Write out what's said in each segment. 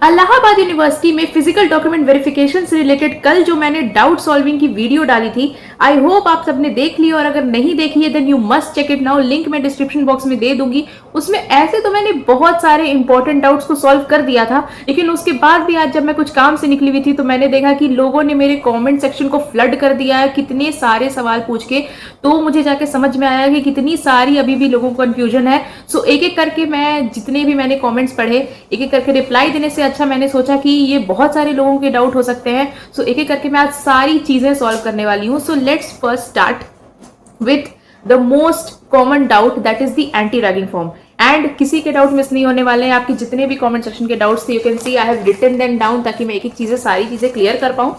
Allahabad university में physical document verification से related कल जो मैंने डाउट सॉल्विंग की वीडियो डाली थी, आई होप आप सबने देख ली, और अगर नहीं देखी है then you must check it now. Link मैं डिस्क्रिप्शन बॉक्स में दे दूंगी। उसमें ऐसे तो मैंने बहुत सारे इंपॉर्टेंट डाउट्स को सॉल्व कर दिया था, लेकिन उसके बाद भी आज जब मैं कुछ काम से निकली हुई थी तो मैंने देखा कि लोगों ने मेरे कॉमेंट सेक्शन को फ्लड कर दिया है कितने सारे सवाल पूछ के। तो मुझे जाके समझ में आया कि कितनी सारी अभी भी लोगों को कंफ्यूजन है। सो एक एक करके मैं जितने भी मैंने कॉमेंट्स पढ़े, एक एक करके रिप्लाई देने से अच्छा मैंने सोचा कि ये बहुत सारे लोगों के डाउट हो सकते हैं। सो एक एक करके मैं आज सारी चीजें सॉल्व करने वाली हूँ। So let's first start with the most common doubt, that is the anti ragging form. And किसी के डाउट मिस नहीं होने वाले हैं। आपके जितने भी कमेंट सेक्शन के डाउट्स थे, you can see I have written them down, ताकि मैं एक एक चीजें सारी चीजें क्लियर कर पाऊँ।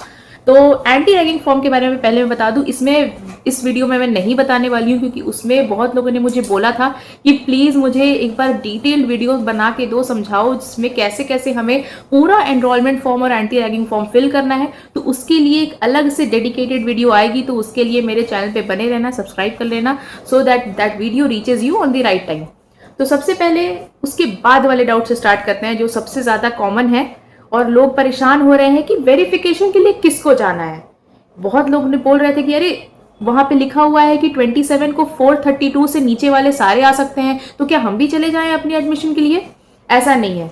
तो एंटी रैगिंग फॉर्म के बारे में पहले मैं बता दूं, इसमें इस वीडियो में मैं नहीं बताने वाली हूं, क्योंकि उसमें बहुत लोगों ने मुझे बोला था कि प्लीज मुझे एक बार डिटेल्ड वीडियो बना के दो, समझाओ जिसमें कैसे कैसे हमें पूरा एनरोलमेंट फॉर्म और एंटी रैगिंग फॉर्म फिल करना है। तो उसके लिए एक अलग से डेडिकेटेड वीडियो आएगी, तो उसके लिए मेरे चैनल पे बने रहना, सब्सक्राइब कर लेना, so that video reaches you on the right time. तो सबसे पहले उसके बाद वाले डाउट से स्टार्ट करते हैं, जो सबसे ज्यादा कॉमन है और लोग परेशान हो रहे हैं कि वेरिफिकेशन के लिए किसको जाना है। बहुत लोग ने बोल रहे थे कि अरे वहां पे लिखा हुआ है कि 27 को 432 से नीचे वाले सारे आ सकते हैं, तो क्या हम भी चले जाएं अपनी एडमिशन के लिए? ऐसा नहीं है।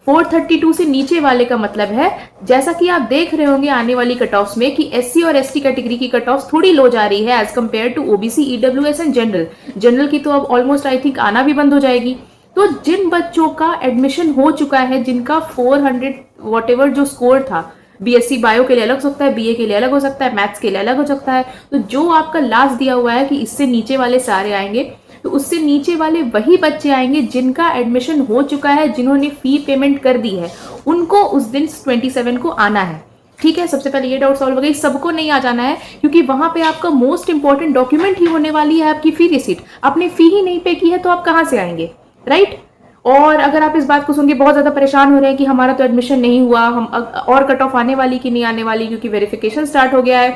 432 से नीचे वाले का मतलब है, जैसा कि आप देख रहे होंगे आने वाली कट ऑफ्स में, कि एससी और एसटी कैटेगरी की कट ऑफ्स थोड़ी लो जा रही है as compare to OBC, EWS and general की तो अब ऑलमोस्ट आई थिंक आना भी बंद हो जाएगी। तो जिन बच्चों का एडमिशन हो चुका है, जिनका 400 वॉट जो स्कोर था, बीएससी बायो के लिए अलग हो सकता है, बीए के लिए अलग हो सकता है, मैथ्स के लिए अलग हो सकता है, तो जो आपका लास्ट दिया हुआ है कि इससे नीचे वाले सारे आएंगे, तो उससे नीचे वाले वही बच्चे आएंगे जिनका एडमिशन हो चुका है, जिन्होंने फी पेमेंट कर दी है, उनको उस दिन 27 को आना है। ठीक है, सबसे पहले ये डाउट सॉल्व हो गई। सबको नहीं आ जाना है, क्योंकि वहां पे आपका मोस्ट इंपॉर्टेंट डॉक्यूमेंट ही होने वाली है आपकी फी रिसीट। आपने फी ही नहीं पे की है तो आप कहां से आएंगे, राइट? और अगर आप इस बात को सुन के बहुत ज्यादा परेशान हो रहे हैं कि हमारा तो एडमिशन नहीं हुआ, हम और कट ऑफ आने वाली कि नहीं आने वाली, क्योंकि वेरिफिकेशन स्टार्ट हो गया है,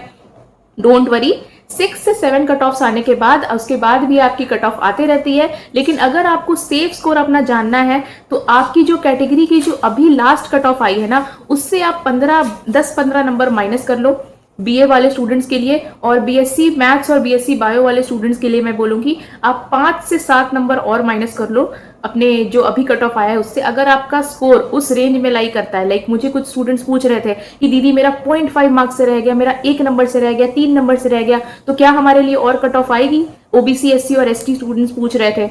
डोंट वरी। 6 से 7 कट ऑफ्स आने के बाद, उसके बाद भी आपकी कट ऑफ आते रहती है। लेकिन अगर आपको सेफ स्कोर अपना जानना है, तो आपकी जो कैटेगरी की जो अभी लास्ट कट ऑफ आई है ना, उससे आप 10-15 नंबर माइनस कर लो बीए वाले स्टूडेंट्स के लिए, और बीएससी मैथ्स और बीएससी बायो वाले स्टूडेंट्स के लिए मैं बोलूंगी आप 5 से 7 नंबर और माइनस कर लो अपने जो अभी कट ऑफ आया है उससे। अगर आपका स्कोर उस रेंज में लाई करता है, लाइक मुझे कुछ स्टूडेंट्स पूछ रहे थे कि दीदी मेरा 0.5 मार्क्स से रह गया, मेरा 1 नंबर से रह गया, 3 नंबर से रह गया, तो क्या हमारे लिए और कट ऑफ आएगी? ओबीसी, एससी और एसटी स्टूडेंट्स पूछ रहे थे,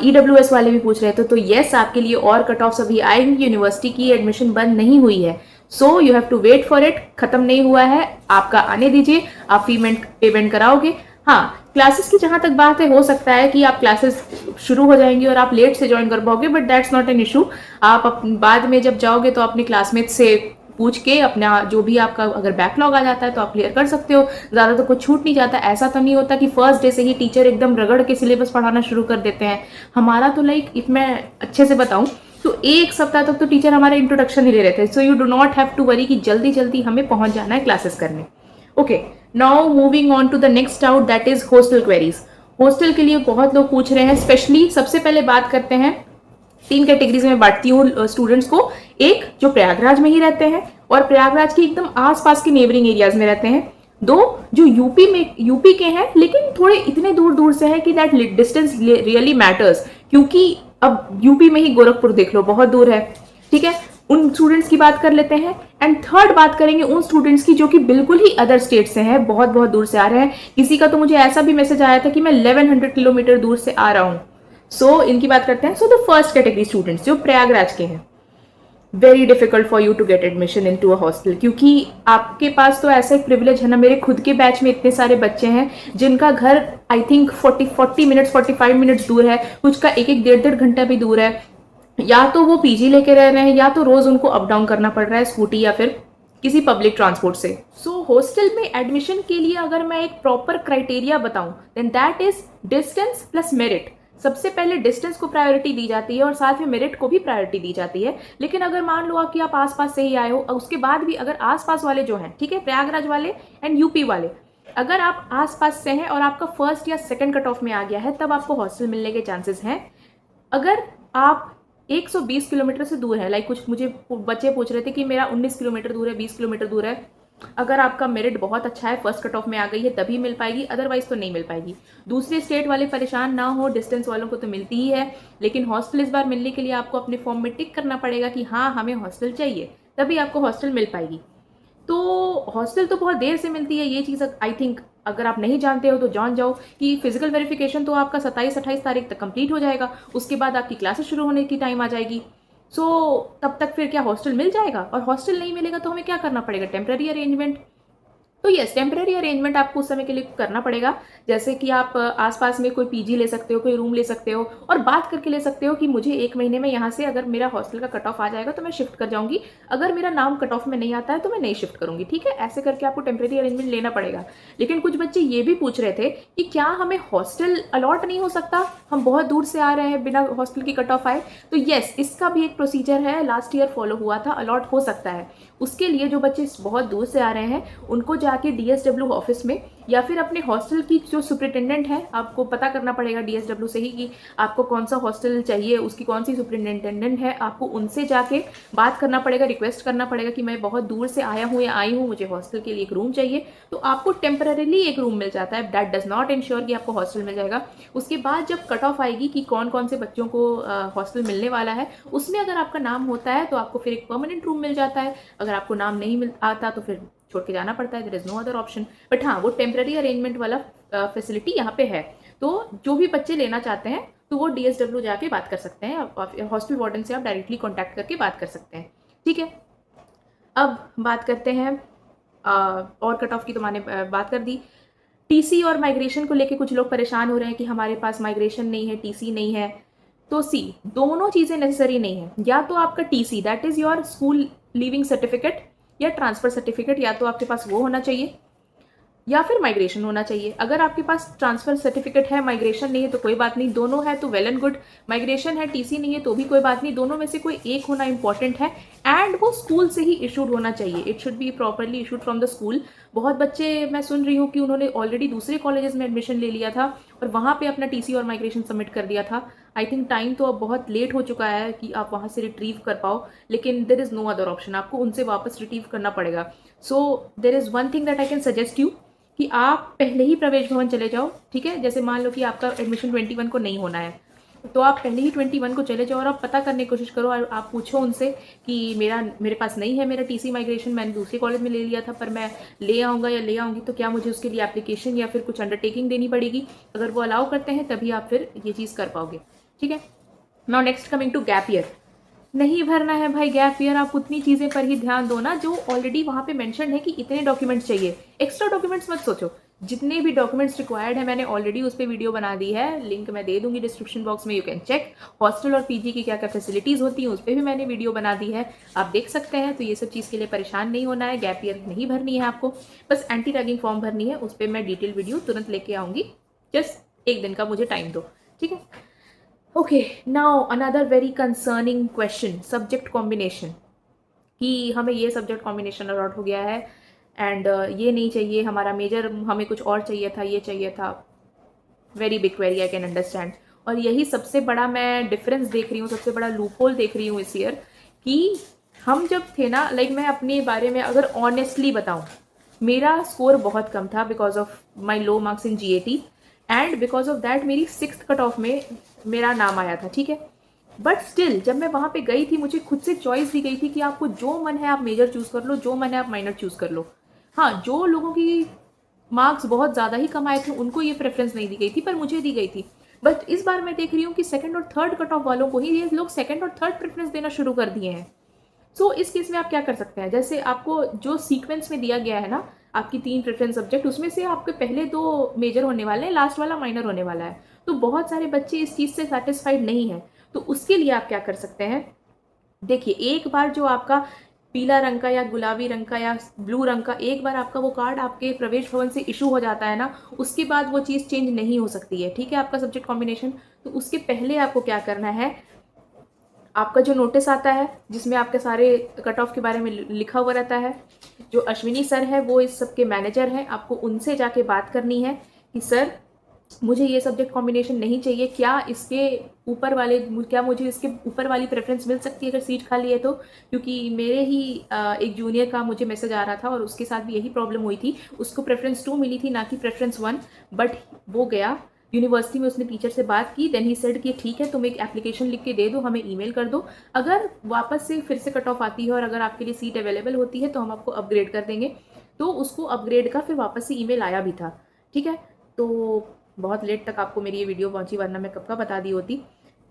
ईडब्ल्यूएस वाले भी पूछ रहे थे। तो येस, आपके लिए और कट ऑफ अभी आएंगी। यूनिवर्सिटी की एडमिशन बंद नहीं हुई है, so you have to wait for it. खत्म नहीं हुआ है, आपका आने दीजिए, आप फी पेमेंट कराओगे। हाँ, क्लासेस की जहां तक बात है, हो सकता है कि आप क्लासेस शुरू हो जाएंगी और आप लेट से ज्वाइन कर पाओगे, but that's not an issue. आप बाद में जब जाओगे तो अपने क्लासमेट से पूछ के अपना जो भी आपका अगर बैकलॉग आ जाता है तो आप क्लियर कर सकते हो। ज्यादा तो कुछ छूट नहीं जाता। ऐसा तो नहीं होता कि फर्स्ट डे से ही टीचर एकदम रगड़ के सिलेबस पढ़ाना शुरू कर देते हैं। हमारा तो लाइक, इफ मैं अच्छे से बताऊं तो 1 सप्ताह तक तो टीचर हमारा इंट्रोडक्शन ही ले रहे थे। So you do not have to worry कि जल्दी जल्दी हमें पहुंच जाना है क्लासेस करने। Okay, now moving on to the next doubt, that is hostel queries. Hostel के लिए बहुत लोग पूछ रहे हैं, स्पेशली सबसे पहले बात करते हैं 3 कैटेगरीज में बांटती हूँ स्टूडेंट्स को। एक जो प्रयागराज में ही रहते हैं और प्रयागराज के एकदम आसपास के नेबरिंग एरियाज में रहते हैं। 2 जो यूपी के हैं लेकिन थोड़े इतने दूर दूर से हैं कि दैट डिस्टेंस रियली मैटर्स, क्योंकि अब यूपी में ही गोरखपुर देख लो, बहुत दूर है। ठीक है, उन स्टूडेंट्स की बात कर लेते हैं। एंड थर्ड बात करेंगे उन स्टूडेंट्स की जो कि बिल्कुल ही अदर स्टेट से हैं, बहुत बहुत दूर से आ रहे हैं। किसी का तो मुझे ऐसा भी मैसेज आया था कि मैं 1100 किलोमीटर दूर से आ रहा हूँ। सो इनकी बात करते हैं। So the first category students जो प्रयागराज के हैं, very difficult for you to get admission into a hostel, क्योंकि आपके पास तो ऐसा एक प्रिविलेज है ना। मेरे खुद के बैच में इतने सारे बच्चे हैं जिनका घर आई थिंक 40 मिनट्स 45 मिनट्स दूर है, कुछ का 1-1 1.5 घंटा भी दूर है। या तो वो पीजी लेके रह रहे हैं, या तो रोज उनको अप डाउन करना पड़ रहा है स्कूटी या फिर किसी पब्लिक ट्रांसपोर्ट से। सो हॉस्टल में एडमिशन के लिए अगर मैं एक प्रॉपर क्राइटेरिया बताऊं, then that is distance plus merit. सबसे पहले डिस्टेंस को प्रायोरिटी दी जाती है और साथ में मेरिट को भी प्रायोरिटी दी जाती है। लेकिन अगर मान लो कि आप आसपास से ही आए हो, उसके बाद भी अगर आसपास वाले जो हैं, ठीक है, प्रयागराज वाले एंड यूपी वाले, अगर आप आसपास से हैं और आपका फर्स्ट या सेकंड कट ऑफ में आ गया है, तब आपको हॉस्टल मिलने के चांसेस हैं। अगर आप 120 किलोमीटर से दूर है। लाइक कुछ मुझे बच्चे पूछ रहे थे कि मेरा 19 किलोमीटर दूर है, 20 किलोमीटर दूर है। अगर आपका मेरिट बहुत अच्छा है, फर्स्ट कट ऑफ में आ गई है, तभी मिल पाएगी, अदरवाइज तो नहीं मिल पाएगी। दूसरे स्टेट वाले परेशान ना हो, डिस्टेंस वालों को तो मिलती ही है, लेकिन हॉस्टल इस बार मिलने के लिए आपको अपने फॉर्म में टिक करना पड़ेगा कि हाँ हमें हॉस्टल चाहिए, तभी आपको हॉस्टल मिल पाएगी। तो हॉस्टल तो बहुत देर से मिलती है, ये चीज़ आई थिंक अगर आप नहीं जानते हो तो जान जाओ कि फिजिकल वेरिफिकेशन तो आपका 27-28 तारीख तक कंप्लीट हो जाएगा, उसके बाद आपकी क्लासेस शुरू होने की टाइम आ जाएगी। सो तब तक फिर क्या हॉस्टल मिल जाएगा? और हॉस्टल नहीं मिलेगा तो हमें क्या करना पड़ेगा? Temporary arrangement. तो यस, टेम्पररी अरेंजमेंट आपको उस समय के लिए करना पड़ेगा। जैसे कि आप आसपास में कोई पीजी ले सकते हो, कोई रूम ले सकते हो और बात करके ले सकते हो कि मुझे 1 महीने में यहाँ से अगर मेरा हॉस्टल का कट ऑफ आ जाएगा तो मैं शिफ्ट कर जाऊँगी, अगर मेरा नाम कट ऑफ में नहीं आता है तो मैं नहीं शिफ्ट करूँगी, ठीक है? ऐसे करके आपको टेम्पररी अरेंजमेंट लेना पड़ेगा। लेकिन कुछ बच्चे ये भी पूछ रहे थे कि क्या हमें हॉस्टल अलॉट नहीं हो सकता? हम बहुत दूर से आ रहे हैं, बिना हॉस्टल की कट ऑफ आए। तो यस, इसका भी एक प्रोसीजर है, लास्ट ईयर फॉलो हुआ था, अलॉट हो सकता है। उसके लिए जो बच्चे बहुत दूर से आ रहे हैं उनको जाके डीएसडब्ल्यू ऑफिस में या फिर अपने हॉस्टल की जो सुपरिटेंडेंट है, आपको पता करना पड़ेगा डीएसडब्ल्यू से ही कि आपको कौन सा हॉस्टल चाहिए, उसकी कौन सी सुपरिटेंडेंट है, आपको उनसे जाके बात करना पड़ेगा, रिक्वेस्ट करना पड़ेगा कि मैं बहुत दूर से आया हूँ या आई हूँ, मुझे हॉस्टल के लिए एक रूम चाहिए। तो आपको टेम्पररीली एक रूम मिल जाता है, दैट डज नॉट इंश्योर कि आपको हॉस्टल मिल जाएगा। उसके बाद जब कट ऑफ आएगी कि कौन कौन से बच्चों को हॉस्टल मिलने वाला है, उसमें अगर आपका नाम होता है तो आपको फिर एक परमानेंट रूम मिल जाता है, अगर आपको नाम नहीं मिल आता तो फिर छोड़ के जाना पड़ता है, there is no other option. But हाँ, वो टेम्पररी अरेंजमेंट वाला फैसिलिटी यहाँ पे है। तो जो भी बच्चे लेना चाहते हैं तो वो डीएसडब्ल्यू जाके बात कर सकते हैं, हॉस्टल वार्डन से आप डायरेक्टली कॉन्टैक्ट करके बात कर सकते हैं, ठीक है? अब बात करते हैं और कट ऑफ की तो मैंने बात कर दी। टीसी और माइग्रेशन को लेके कुछ लोग परेशान हो रहे हैं कि हमारे पास माइग्रेशन नहीं है, टीसी नहीं है। तो सी, दोनों चीज़ें नेसेसरी नहीं है। या तो आपका TC that is your school leaving certificate या ट्रांसफ़र सर्टिफिकेट, या तो आपके पास वो होना चाहिए या फिर माइग्रेशन होना चाहिए। अगर आपके पास ट्रांसफर सर्टिफिकेट है, माइग्रेशन नहीं है तो कोई बात नहीं, दोनों है तो वेल एंड गुड। माइग्रेशन है, टीसी नहीं है तो भी कोई बात नहीं, दोनों में से कोई एक होना इंपॉर्टेंट है। एंड वो स्कूल से ही इशूड होना चाहिए, it should be properly issued from the school. बहुत बच्चे मैं सुन रही हूँ कि उन्होंने ऑलरेडी दूसरे कॉलेजेस में एडमिशन ले लिया था और वहाँ पे अपना टीसी और माइग्रेशन सबमिट कर दिया था। आई थिंक टाइम तो अब बहुत लेट हो चुका है कि आप वहाँ से रिट्रीव कर पाओ, लेकिन there is no other option, आपको उनसे वापस रिट्रीव करना पड़ेगा। So there is one thing that I can suggest you कि आप पहले ही प्रवेश भवन चले जाओ, ठीक है? जैसे मान लो कि आपका एडमिशन 21 को नहीं होना है, तो आप पहले ही 21 को चले जाओ और आप पता करने की कोशिश करो और आप पूछो उनसे कि मेरे पास नहीं है मेरा टीसी माइग्रेशन, मैंने दूसरे कॉलेज में ले लिया था पर मैं ले आऊँगा या ले आऊँगी, तो क्या मुझे उसके लिए एप्लीकेशन या फिर कुछ अंडरटेकिंग देनी पड़ेगी? अगर वो अलाउ करते हैं तभी आप फिर ये चीज़ कर पाओगे, ठीक है? Now next coming to gap year. नहीं भरना है भाई गैप ईयर, आप उतनी चीज़ें पर ही ध्यान दो ना जो ऑलरेडी वहाँ पे मेंशन है कि इतने डॉक्यूमेंट्स चाहिए। एक्स्ट्रा डॉक्यूमेंट्स मत सोचो, जितने भी डॉक्यूमेंट्स रिक्वायर्ड है मैंने ऑलरेडी उस पर वीडियो बना दी है, लिंक मैं दे दूंगी डिस्क्रिप्शन बॉक्स में, यू कैन चेक। हॉस्टल और पीजी की क्या क्या फैसिलिटीज़ होती हैं उस पर भी मैंने वीडियो बना दी है, आप देख सकते हैं। तो ये सब चीज़ के लिए परेशान नहीं होना है, गैप ईयर नहीं भरनी है आपको, बस एंटी रैगिंग फॉर्म भरनी है, उस पर मैं डिटेल वीडियो तुरंत लेके आऊँगी, जस्ट 1 दिन का मुझे टाइम दो, ठीक है? Okay, now another very concerning question, subject combination, कि हमें ये सब्जेक्ट कॉम्बिनेशन अलॉट हो गया है एंड ये नहीं चाहिए, हमारा मेजर हमें कुछ और चाहिए था, ये चाहिए था। Very big query, I can understand. और यही सबसे बड़ा मैं डिफरेंस देख रही हूँ, सबसे बड़ा लूप होल देख रही हूँ इस ईयर, कि हम जब थे ना, लाइक मैं अपने बारे में अगर ऑनेस्टली बताऊँ, मेरा स्कोर बहुत कम था because of my low marks in GAT and because of that मेरी 6th कट ऑफ में मेरा नाम आया था, ठीक है? बट स्टिल जब मैं वहाँ पे गई थी मुझे खुद से चॉइस दी गई थी कि आपको जो मन है आप मेजर चूज़ कर लो, जो मन है आप माइनर चूज़ कर लो। हाँ, जो लोगों की मार्क्स बहुत ज़्यादा ही कम आए थे उनको ये प्रेफरेंस नहीं दी गई थी, पर मुझे दी गई थी। बट इस बार मैं देख रही हूँ कि 2nd और 3rd कट ऑफ वालों को ही ये लोग 2nd और 3rd प्रेफरेंस देना शुरू कर दिए हैं। सो इस केस में आप क्या कर सकते हैं, जैसे आपको जो सीक्वेंस में दिया गया है ना, आपकी 3 प्रेफरेंस सब्जेक्ट, उसमें से आपके पहले 2 मेजर होने वाले हैं, लास्ट वाला माइनर होने वाला है। तो बहुत सारे बच्चे इस चीज़ से सेटिस्फाइड नहीं है, तो उसके लिए आप क्या कर सकते हैं? देखिए, एक बार जो आपका पीला रंग का या गुलाबी रंग का या ब्लू रंग का एक बार आपका वो कार्ड आपके प्रवेश भवन से इशू हो जाता है ना, उसके बाद वो चीज़ चेंज नहीं हो सकती है, ठीक है? आपका सब्जेक्ट कॉम्बिनेशन, तो उसके पहले आपको क्या करना है, आपका जो नोटिस आता है जिसमें आपके सारे कट ऑफ के बारे में लिखा हुआ रहता है, जो अश्विनी सर है वो इस सब के मैनेजर हैं, आपको उनसे जाके बात करनी है कि सर मुझे ये सब्जेक्ट कॉम्बिनेशन नहीं चाहिए, क्या मुझे इसके ऊपर वाली प्रेफरेंस मिल सकती है अगर सीट खाली है तो? क्योंकि मेरे ही एक जूनियर का मुझे मैसेज आ रहा था और उसके साथ भी यही प्रॉब्लम हुई थी, उसको प्रेफरेंस 2 मिली थी ना कि प्रेफरेंस 1, बट वो गया यूनिवर्सिटी में, उसने टीचर से बात की, देन ही सेड कि ठीक है तुम एक एप्लीकेशन लिख के दे दो, हमें ईमेल कर दो, अगर वापस से फिर से कट ऑफ आती है और अगर आपके लिए सीट अवेलेबल होती है तो हम आपको अपग्रेड कर देंगे। तो उसको अपग्रेड का फिर वापस से ईमेल आया भी था, ठीक है। तो बहुत लेट तक आपको मेरी ये वीडियो पहुंची, वरना मैं कब का बता दी होती।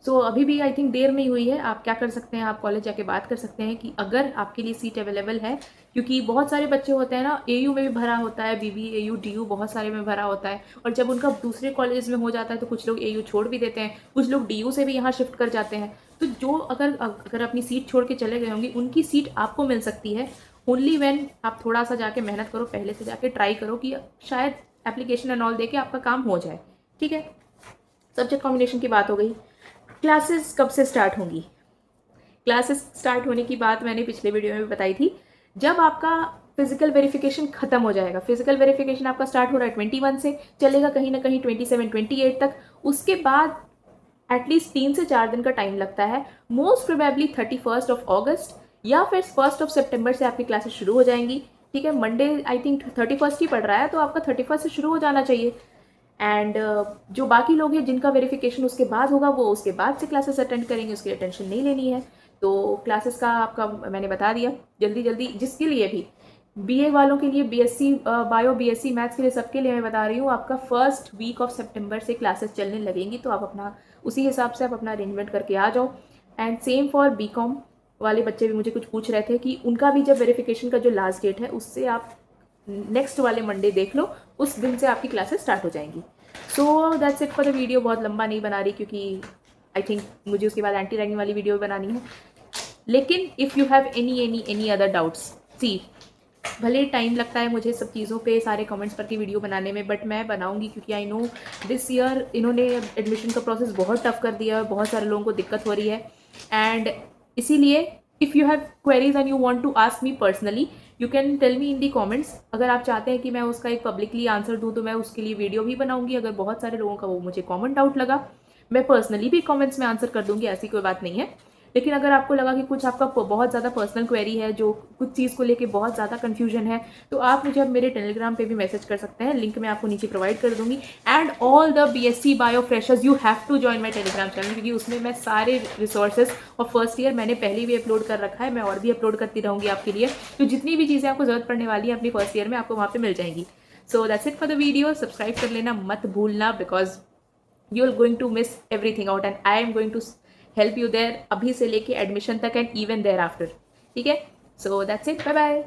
सो अभी भी आई थिंक देर में ही हुई है। आप क्या कर सकते हैं, आप कॉलेज जाके बात कर सकते हैं कि अगर आपके लिए सीट अवेलेबल है, क्योंकि बहुत सारे बच्चे होते हैं ना, एयू में भी भरा होता है, बीबी एयू डीयू बहुत सारे में भरा होता है, और जब उनका दूसरे कॉलेज में हो जाता है तो कुछ लोग एयू छोड़ भी देते हैं, कुछ लोग डीयू से भी यहाँ शिफ्ट कर जाते हैं। तो जो अगर अगर अपनी सीट छोड़ के चले गए होंगे, उनकी सीट आपको मिल सकती है ओनली व्हेन आप थोड़ा सा जाके मेहनत करो, पहले से जाके ट्राई करो कि शायद एप्लीकेशन एंड ऑल दे के आपका काम हो जाए, ठीक है। सब्जेक्ट कॉम्बिनेशन की बात हो गई। क्लासेस कब से स्टार्ट होंगी? क्लासेस स्टार्ट होने की बात मैंने पिछले वीडियो में बताई थी। जब आपका फिजिकल वेरिफिकेशन खत्म हो जाएगा, फिजिकल वेरिफिकेशन आपका स्टार्ट हो रहा है 21 से, चलेगा कहीं ना कहीं 27 28 तक, उसके बाद एटलीस्ट 3 से 4 दिन का टाइम लगता है। मोस्ट प्रोबेबली 31 ऑफ अगस्त या फिर 1 सितंबर से आपकी क्लासेस शुरू हो जाएंगी, ठीक है। मंडे आई थिंक 31 ही पड़ रहा है, तो आपका 31 से शुरू हो जाना चाहिए। एंड जो बाकी लोग हैं जिनका वेरिफिकेशन उसके बाद होगा, वो उसके बाद से क्लासेस अटेंड करेंगे, उसकी टेंशन नहीं लेनी है। तो क्लासेस का आपका मैंने बता दिया जल्दी जल्दी, जिसके लिए भी बीए वालों के लिए, बीएससी बायो, बीएससी मैथ्स के लिए, सबके लिए मैं बता रही हूँ, आपका फर्स्ट वीक ऑफ सितंबर से क्लासेस चलने लगेंगी, तो आप अपना उसी हिसाब से आप अपना अरेंजमेंट करके आ जाओ। एंड सेम फॉर बीकॉम वाले बच्चे भी मुझे कुछ पूछ रहे थे कि उनका भी जब वेरिफिकेशन का जो लास्ट डेट है उससे आप नेक्स्ट वाले मंडे देख लो, उस दिन से आपकी क्लासेस स्टार्ट हो जाएंगी। So that's it for the video. बहुत लंबा नहीं बना रही, क्योंकि आई थिंक मुझे उसके बाद एंटी रैगिंग वाली वीडियो बनानी है। लेकिन if you have any other doubts, see भले टाइम लगता है मुझे सब चीज़ों पे, सारे कमेंट्स पर की वीडियो बनाने में, बट मैं बनाऊंगी, क्योंकि आई नो दिस ईयर इन्होंने एडमिशन का प्रोसेस बहुत टफ कर दिया है, बहुत सारे लोगों को दिक्कत हो रही है। एंड इसीलिए if you have queries and you want to ask me personally, you can tell me in the comments. अगर आप चाहते हैं कि मैं उसका एक पब्लिकली आंसर दूँ तो मैं उसके लिए वीडियो भी बनाऊंगी। अगर बहुत सारे लोगों का वो मुझे कॉमन डाउट लगा, मैं पर्सनली भी कमेंट्स में आंसर कर दूंगी, ऐसी कोई बात नहीं है। लेकिन अगर आपको लगा कि कुछ आपका बहुत ज़्यादा पर्सनल क्वेरी है, जो कुछ चीज़ को लेके बहुत ज़्यादा कन्फ्यूजन है, तो आप मुझे अब मेरे टेलीग्राम पे भी मैसेज कर सकते हैं, लिंक मैं आपको नीचे प्रोवाइड कर दूंगी। And all the BSc bio freshers, you have to join my Telegram channel, क्योंकि उसमें मैं सारे रिसोर्सेज और फर्स्ट ईयर मैंने पहले भी अपलोड कर रखा है, मैं और भी अपलोड करती रहूँगी आपके लिए। तो जितनी भी चीज़ें आपको जरूरत पड़ने वाली है अपनी फर्स्ट ईयर में, आपको वहाँ पे मिल जाएंगी। So that's it for the video. Subscribe कर लेना मत भूलना, because you are going to miss everything out, and I am going to help you there, अभी से लेके एडमिशन तक एंड इवन देयर आफ्टर, ठीक है। So that's it, bye bye.